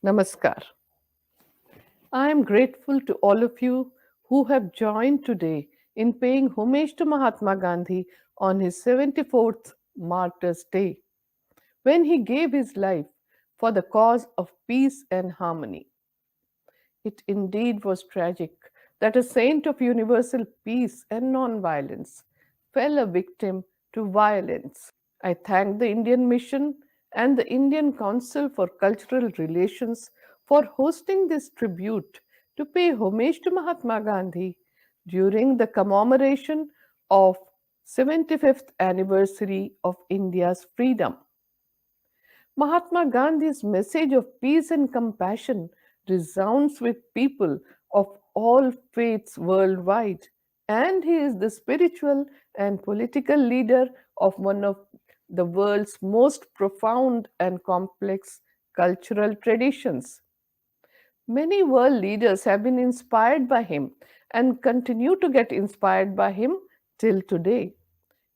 Namaskar. I am grateful to all of you who have joined today in paying homage to Mahatma Gandhi on his 74th Martyrs Day, when he gave his life for the cause of peace and harmony. It indeed was tragic that a saint of universal peace and non-violence fell a victim to violence. I thank the Indian Mission and the Indian Council for Cultural Relations for hosting this tribute to pay homage to Mahatma Gandhi during the commemoration of 75th anniversary of India's freedom. Mahatma Gandhi's message of peace and compassion resounds with people of all faiths worldwide, and he is the spiritual and political leader of one of the world's most profound and complex cultural traditions. Many world leaders have been inspired by him and continue to get inspired by him till today.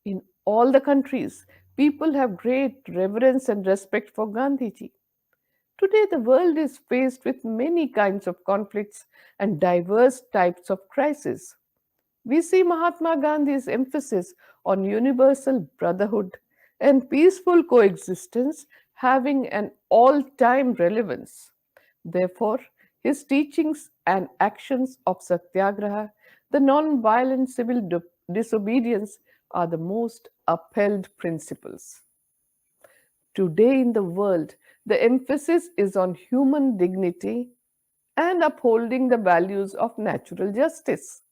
In all the countries, people have great reverence and respect for Gandhiji. Today, the world is faced with many kinds of conflicts and diverse types of crises. We see Mahatma Gandhi's emphasis on universal brotherhood and peaceful coexistence having an all time relevance. Therefore, his teachings and actions of Satyagraha, the non-violent civil disobedience, are the most upheld principles. Today in the world, the emphasis is on human dignity and upholding the values of natural justice.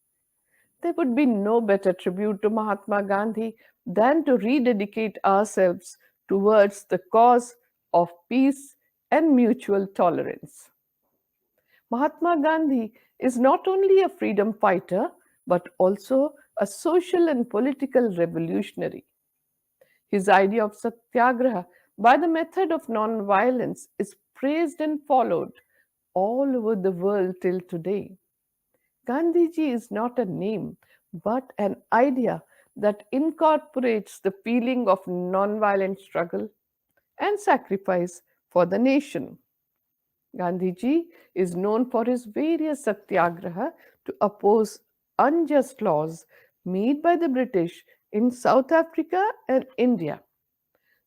There would be no better tribute to Mahatma Gandhi than to rededicate ourselves towards the cause of peace and mutual tolerance. Mahatma Gandhi is not only a freedom fighter but also a social and political revolutionary. His idea of Satyagraha by the method of non-violence is praised and followed all over the world till today. Gandhiji is not a name, but an idea that incorporates the feeling of non-violent struggle and sacrifice for the nation. Gandhiji is known for his various satyagraha to oppose unjust laws made by the British in South Africa and India.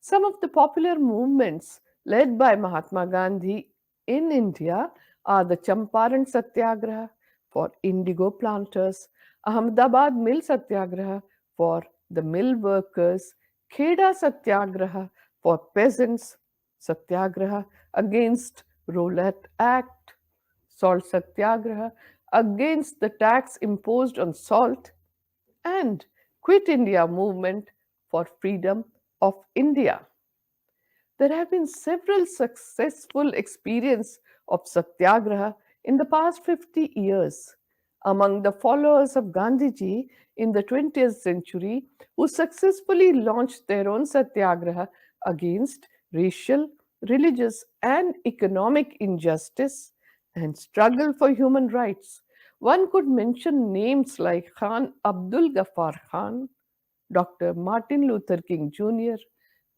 Some of the popular movements led by Mahatma Gandhi in India are the Champaran Satyagraha for indigo planters, Ahmedabad Mill Satyagraha for the mill workers, Kheda Satyagraha for peasants, Satyagraha against Rowlatt Act, Salt Satyagraha against the tax imposed on salt, and Quit India movement for freedom of India. There have been several successful experiences of Satyagraha in the past 50 years. Among the followers of Gandhiji in the 20th century, who successfully launched their own Satyagraha against racial, religious, and economic injustice and struggle for human rights, one could mention names like Khan Abdul Ghaffar Khan, Dr. Martin Luther King Jr.,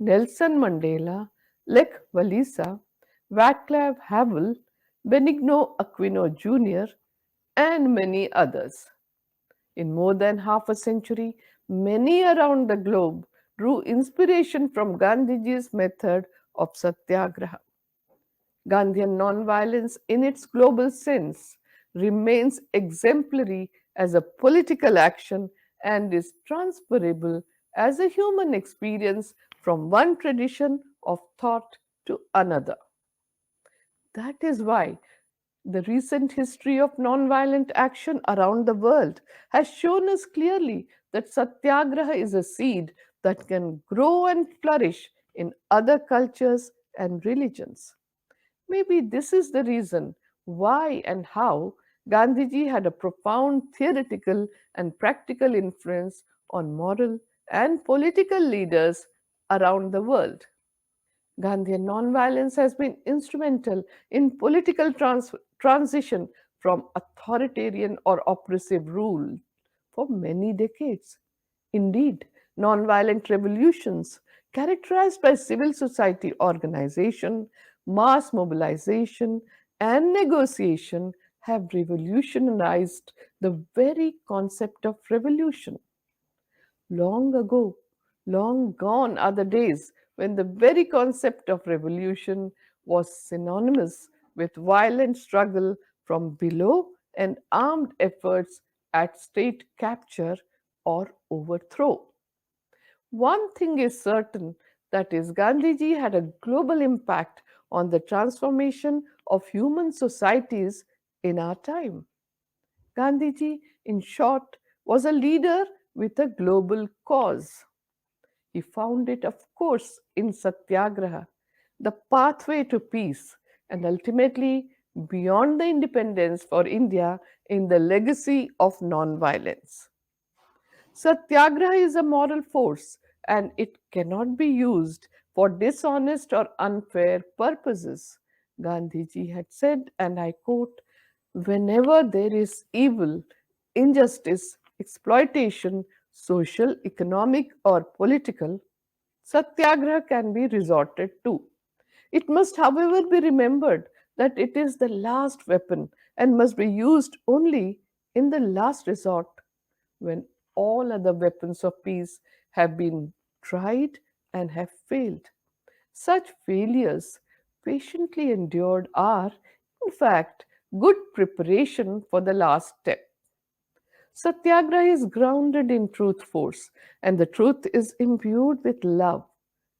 Nelson Mandela, Lech Walesa, Václav Havel, Benigno Aquino Jr., and many others. In more than half a century, many around the globe drew inspiration from Gandhiji's method of satyagraha. Gandhian nonviolence, in its global sense, remains exemplary as a political action and is transferable as a human experience from one tradition of thought to another. That is why the recent history of nonviolent action around the world has shown us clearly that satyagraha is a seed that can grow and flourish in other cultures and religions. Maybe this is the reason why and how Gandhiji had a profound theoretical and practical influence on moral and political leaders around the world. Gandhian nonviolence has been instrumental in political transition from authoritarian or oppressive rule for many decades. Indeed, nonviolent revolutions, characterized by civil society organization, mass mobilization, and negotiation have revolutionized the very concept of revolution. Long ago, long gone are the days when the very concept of revolution was synonymous with violent struggle from below and armed efforts at state capture or overthrow. One thing is certain, that is, Gandhiji had a global impact on the transformation of human societies in our time. Gandhiji, in short, was a leader with a global cause. He found it, of course, in Satyagraha, the pathway to peace, and ultimately beyond the independence for India in the legacy of nonviolence. Satyagraha is a moral force and it cannot be used for dishonest or unfair purposes. Gandhiji had said, and I quote, whenever there is evil, injustice, exploitation, social, economic, or political, Satyagraha can be resorted to. It must, however, be remembered that it is the last weapon and must be used only in the last resort when all other weapons of peace have been tried and have failed. Such failures, patiently endured, are, in fact, good preparation for the last step. Satyagraha is grounded in truth force, and the truth is imbued with love.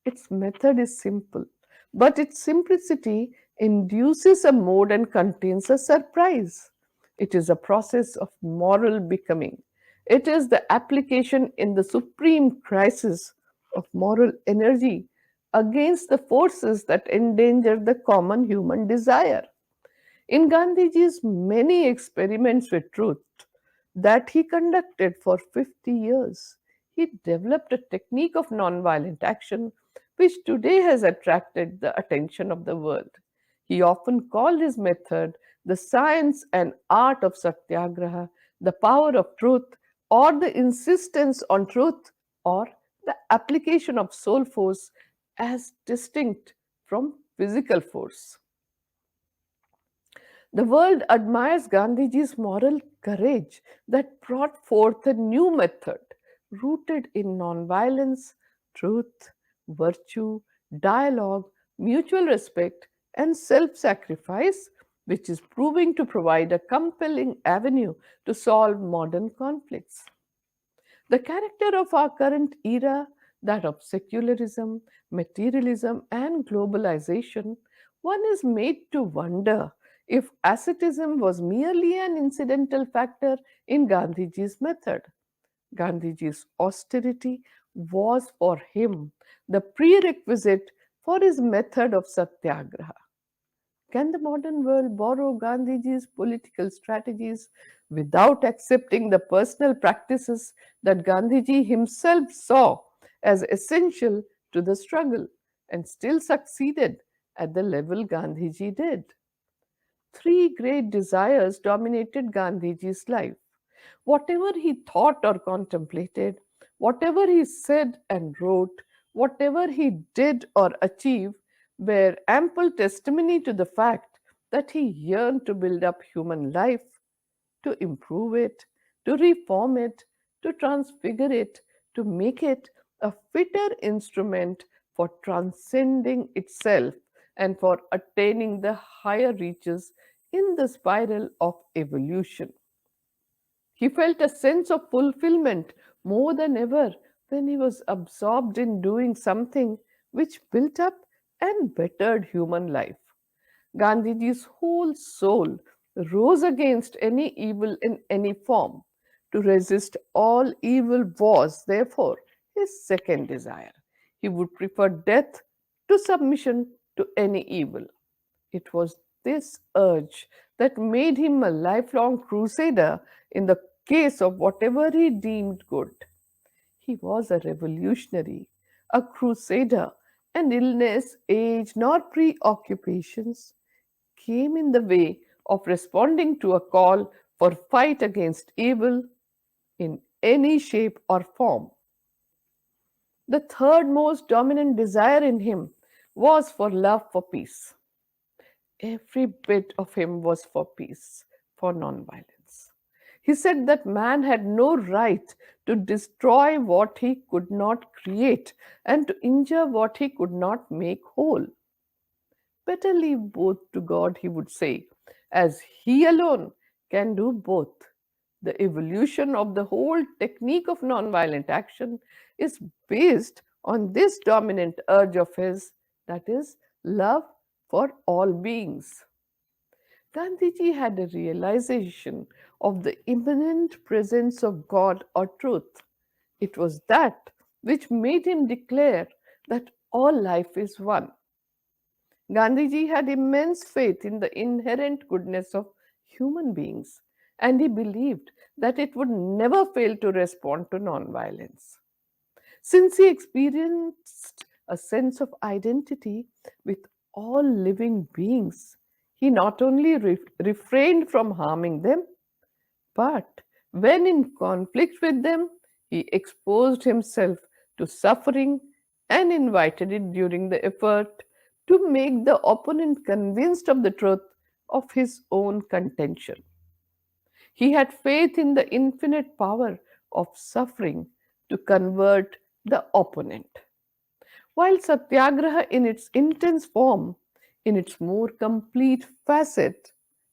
Its method is simple, but its simplicity induces a mode and contains a surprise. It is a process of moral becoming. It is the application in the supreme crisis of moral energy against the forces that endanger the common human desire. In Gandhiji's many experiments with truth that he conducted for 50 years, he developed a technique of nonviolent action which today has attracted the attention of the world. He often called his method the science and art of Satyagraha, the power of truth, or the insistence on truth, or the application of soul force as distinct from physical force. The world admires Gandhiji's moral courage that brought forth a new method rooted in nonviolence, truth, virtue, dialogue, mutual respect, and self sacrifice, which is proving to provide a compelling avenue to solve modern conflicts. The character of our current era, that of secularism, materialism, and globalization, one is made to wonder if asceticism was merely an incidental factor in Gandhiji's method. Gandhiji's austerity was for him the prerequisite for his method of satyagraha. Can the modern world borrow Gandhiji's political strategies without accepting the personal practices that Gandhiji himself saw as essential to the struggle and still succeeded at the level Gandhiji did? Three great desires dominated Gandhiji's life. Whatever he thought or contemplated, whatever he said and wrote, whatever he did or achieved, bear ample testimony to the fact that he yearned to build up human life, to improve it, to reform it, to transfigure it, to make it a fitter instrument for transcending itself and for attaining the higher reaches in the spiral of evolution. He felt a sense of fulfillment more than ever when he was absorbed in doing something which built up and bettered human life. Gandhiji's whole soul rose against any evil in any form. To resist all evil was, therefore, his second desire. He would prefer death to submission to any evil. It was this urge that made him a lifelong crusader in the case of whatever he deemed good. He was a revolutionary, a crusader, and illness, age, nor preoccupations came in the way of responding to a call for fight against evil in any shape or form. The third most dominant desire in him was for love for peace. Every bit of him was for peace, for nonviolence. He said that man had no right to destroy what he could not create and to injure what he could not make whole. Better leave both to God, he would say, as he alone can do both. The evolution of the whole technique of nonviolent action is based on this dominant urge of his, that is, love for all beings. Gandhiji had a realization of the immanent presence of God or truth. It was that which made him declare that all life is one. Gandhiji had immense faith in the inherent goodness of human beings, and he believed that it would never fail to respond to nonviolence. Since he experienced a sense of identity with all living beings, he not only refrained from harming them, but when in conflict with them, he exposed himself to suffering and invited it during the effort to make the opponent convinced of the truth of his own contention. He had faith in the infinite power of suffering to convert the opponent. While Satyagraha, in its intense form, in its more complete facet,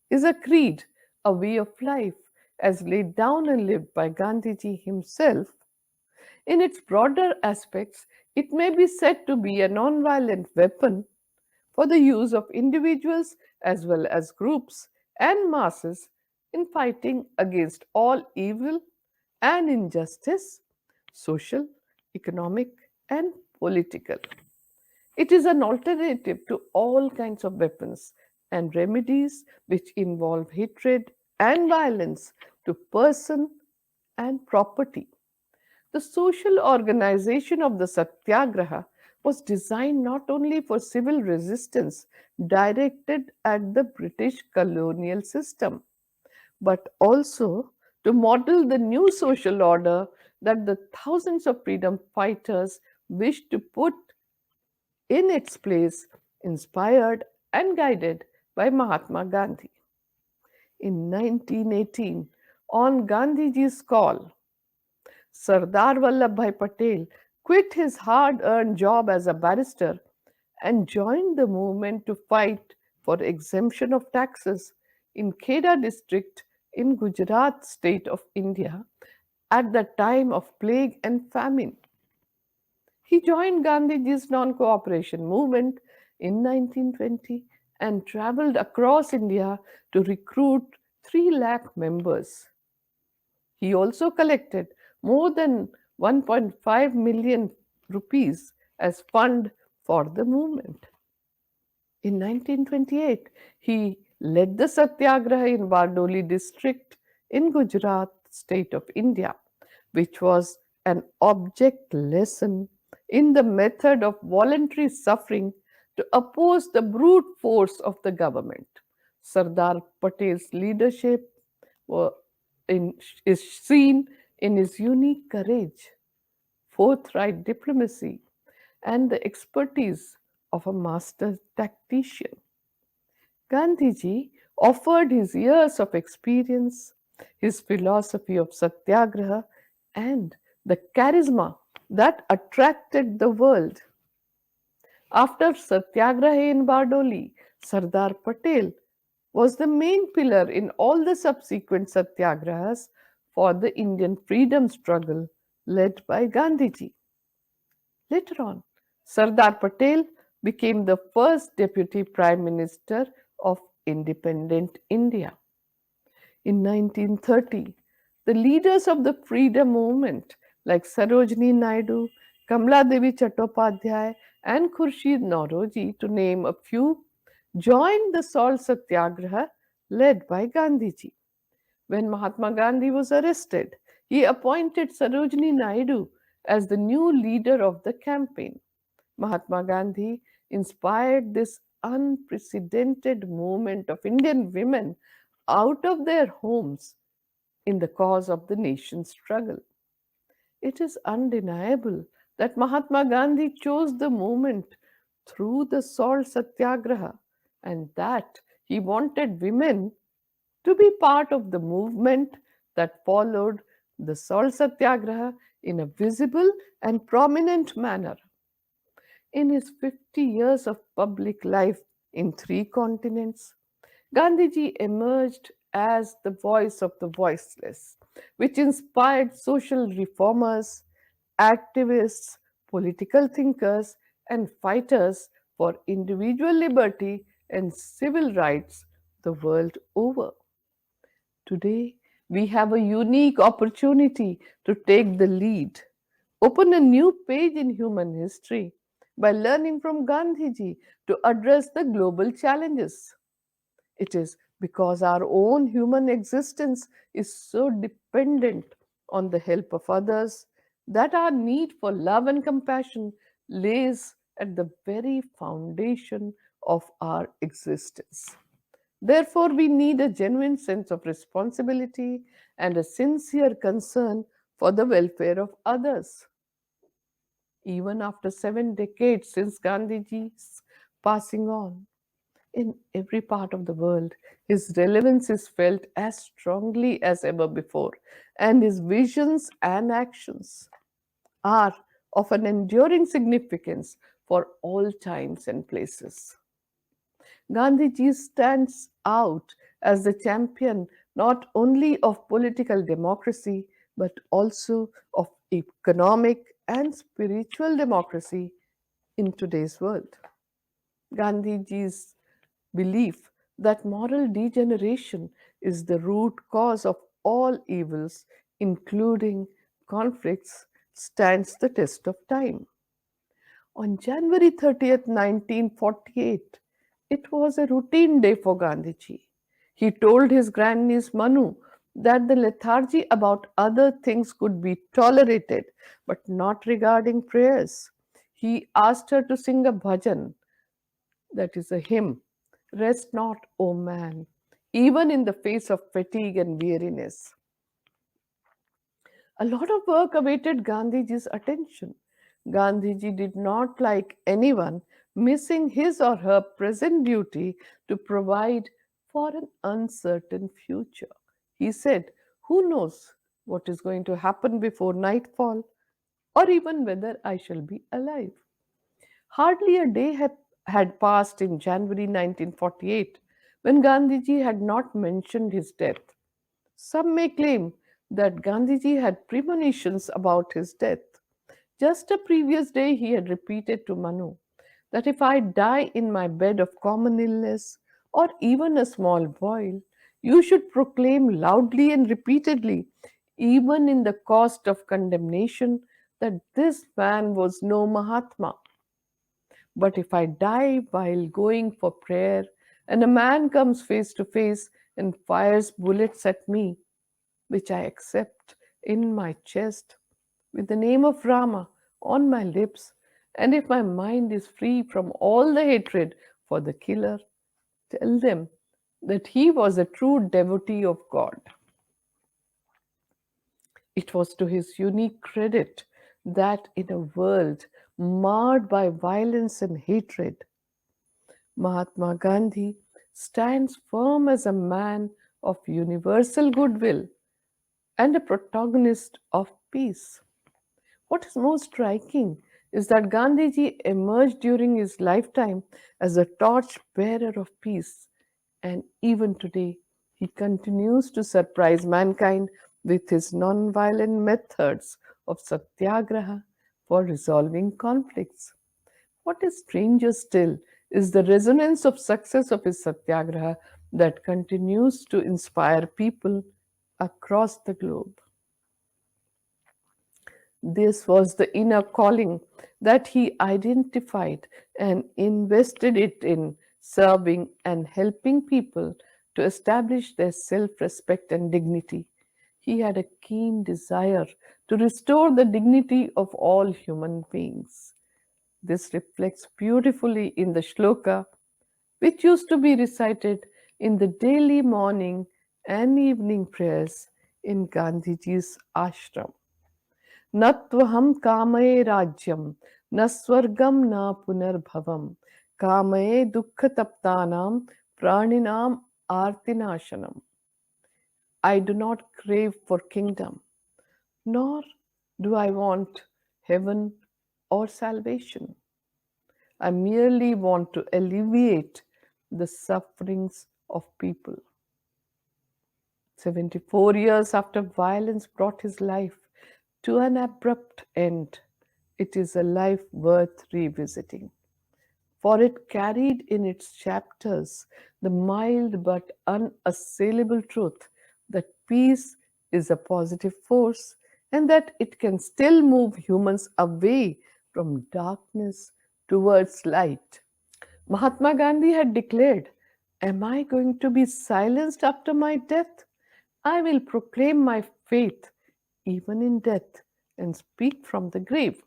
is a creed, a way of life, as laid down and lived by Gandhiji himself, in its broader aspects, it may be said to be a non-violent weapon for the use of individuals as well as groups and masses in fighting against all evil and injustice, social, economic, and political. It is an alternative to all kinds of weapons and remedies which involve hatred and violence to person and property. The social organization of the Satyagraha was designed not only for civil resistance directed at the British colonial system, but also to model the new social order that the thousands of freedom fighters wished to put in its place, inspired and guided by Mahatma Gandhi. In 1918, on Gandhiji's call, Sardar Vallabhbhai Patel quit his hard earned job as a barrister and joined the movement to fight for exemption of taxes in Kheda district in Gujarat state of India at the time of plague and famine. He joined Gandhiji's non cooperation movement in 1920 and traveled across India to recruit 3 lakh members. He also collected more than 1.5 million rupees as fund for the movement. In 1928, he led the Satyagraha in Bardoli district in Gujarat state of India, which was an object lesson in the method of voluntary suffering to oppose the brute force of the government. Sardar Patel's leadership were is seen in his unique courage, forthright diplomacy, and the expertise of a master tactician. Gandhiji offered his years of experience, his philosophy of satyagraha, and the charisma that attracted the world. After Satyagraha in Bardoli, Sardar Patel was the main pillar in all the subsequent satyagrahas for the Indian freedom struggle led by Gandhiji. Later on, Sardar Patel became the first deputy prime minister of independent India. In 1930, the leaders of the freedom movement like Sarojini Naidu, Kamla Devi Chattopadhyay, and Khurshid Nauroji, to name a few, joined the salt satyagraha led by Gandhiji. When Mahatma Gandhi was arrested, he appointed Sarojini Naidu as the new leader of the campaign. Mahatma Gandhi inspired this unprecedented movement of Indian women out of their homes in the cause of the nation's struggle. It is undeniable that Mahatma Gandhi chose the movement through the salt satyagraha and that he wanted women to be part of the movement that followed the Salt Satyagraha in a visible and prominent manner. In his 50 years of public life in three continents, Gandhiji emerged as the voice of the voiceless, which inspired social reformers, activists, political thinkers, and fighters for individual liberty and civil rights the world over. Today, we have a unique opportunity to take the lead, open a new page in human history by learning from Gandhiji to address the global challenges. It is because our own human existence is so dependent on the help of others that our need for love and compassion lays at the very foundation of our existence. Therefore, we need a genuine sense of responsibility and a sincere concern for the welfare of others. Even after 7 decades since Gandhiji's passing on, in every part of the world, his relevance is felt as strongly as ever before, and his visions and actions are of an enduring significance for all times and places. Gandhiji stands out as the champion not only of political democracy but also of economic and spiritual democracy in today's world. Gandhiji's belief that moral degeneration is the root cause of all evils, including conflicts, stands the test of time. On January 30th, 1948, it was a routine day for Gandhiji. He told his grandniece Manu that the lethargy about other things could be tolerated, but not regarding prayers. He asked her to sing a bhajan, that is a hymn. Rest not, O man, even in the face of fatigue and weariness. A lot of work awaited Gandhiji's attention. Gandhiji did not like anyone missing his or her present duty to provide for an uncertain future. He said, who knows what is going to happen before nightfall or even whether I shall be alive? Hardly a day had passed in January 1948 when Gandhiji had not mentioned his death. Some may claim that Gandhiji had premonitions about his death. Just a previous day, he had repeated to Manu that if I die in my bed of common illness or even a small boil, you should proclaim loudly and repeatedly, even in the cost of condemnation, that this man was no Mahatma. But if I die while going for prayer and a man comes face to face and fires bullets at me, which I accept in my chest with the name of Rama on my lips, and if my mind is free from all the hatred for the killer, tell them that he was a true devotee of God. It was to his unique credit that in a world marred by violence and hatred, Mahatma Gandhi stands firm as a man of universal goodwill and a protagonist of peace. What is most striking is that Gandhiji emerged during his lifetime as a torch bearer of peace, and even today he continues to surprise mankind with his non-violent methods of satyagraha for resolving conflicts. What is stranger still is the resonance of success of his satyagraha that continues to inspire people across the globe. This was the inner calling that he identified and invested it in serving and helping people to establish their self respect and dignity. He had a keen desire to restore the dignity of all human beings. This reflects beautifully in the shloka, which used to be recited in the daily morning and evening prayers in Gandhiji's ashram. न त्वहं कामये राज्यं न स्वर्गं न पुनर्भवं Kamaye dukkha praninam artinashanam. I do not crave for kingdom, nor do I want heaven or salvation. I merely want to alleviate the sufferings of people. 74 years after violence brought his life to an abrupt end, it is a life worth revisiting, for it carried in its chapters the mild but unassailable truth that peace is a positive force and that it can still move humans away from darkness towards light. Mahatma Gandhi had declared, "Am I going to be silenced after my death? I will proclaim my faith even in death and speak from the grave."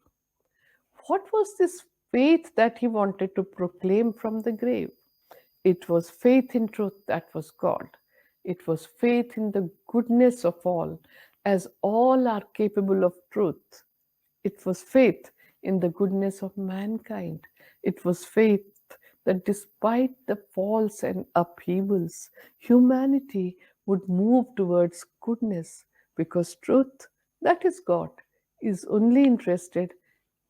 What was this faith that he wanted to proclaim from the grave? It was faith in truth that was God. It was faith in the goodness of all, as all are capable of truth. It was faith in the goodness of mankind. It was faith that despite the falls and upheavals, humanity would move towards goodness because truth, that is God, is only interested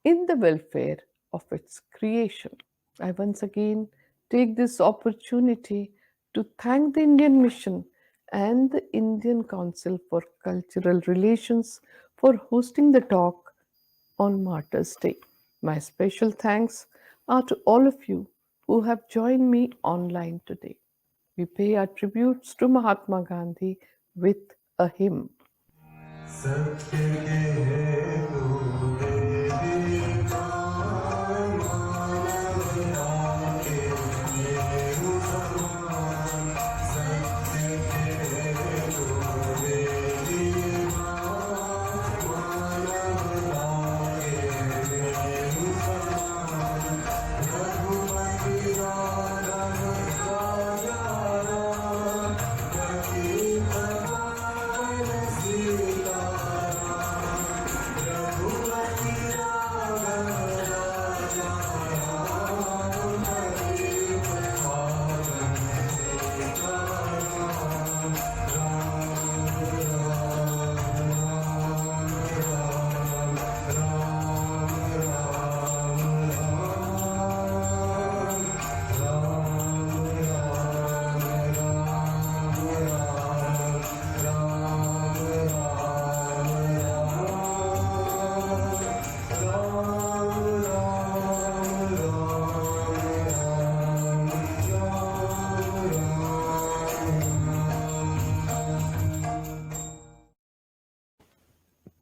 in the welfare of its creation. I once again take this opportunity to thank the Indian Mission and the Indian Council for Cultural Relations for hosting the talk on Martyrs' Day. My special thanks are to all of you who have joined me online today. We pay our tributes to Mahatma Gandhi with a hymn. सत्य के हेतु